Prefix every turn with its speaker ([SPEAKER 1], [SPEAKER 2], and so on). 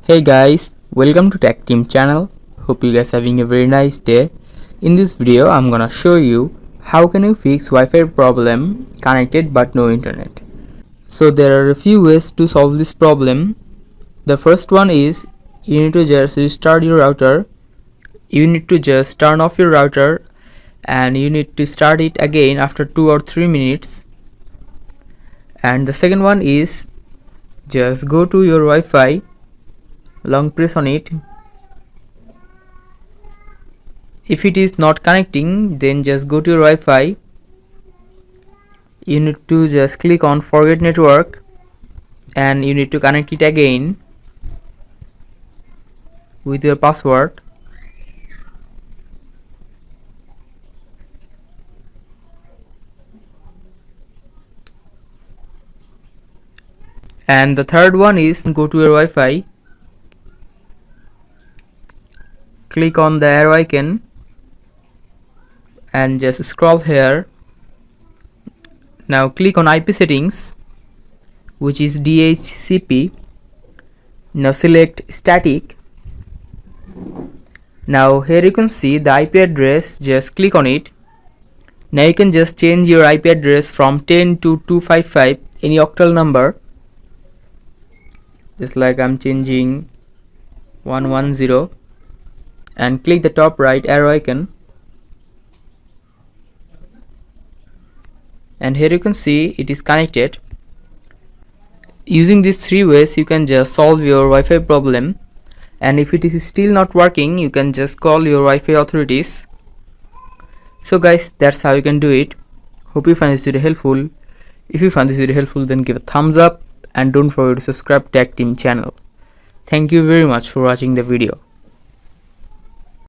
[SPEAKER 1] Hey guys, welcome to Tech Team channel. Hope you guys having a very nice day. In this video, I'm gonna show you how can you fix Wi-Fi problem connected but no internet. So there are a few ways to solve this problem. The first one is you need to just restart your router. You need to just turn off your router and you need to start it again after 2 or 3 minutes. And the second one is just go to your Wi-Fi, long press on it. If it is not connecting, then just go to your Wi-Fi. You need to just click on forget network and you need to connect it again with your password. And the third one is go to your Wi-Fi, click on the arrow icon and just scroll here. Now click on IP settings, which is DHCP. Now select static. Now here you can see the IP address, just click on it. Now you can just change your IP address from 10 to 255, any octal number. Just like I'm changing 110 and click the top right arrow icon. And here you can see it is connected. Using these three ways you can just solve your Wi-Fi problem, and if it is still not working you can just call your Wi-Fi authorities. So guys, that's how you can do it. Hope you find this video helpful. If you find this video helpful, then give a thumbs up and don't forget to subscribe to Tech Team channel. Thank you very much for watching the video.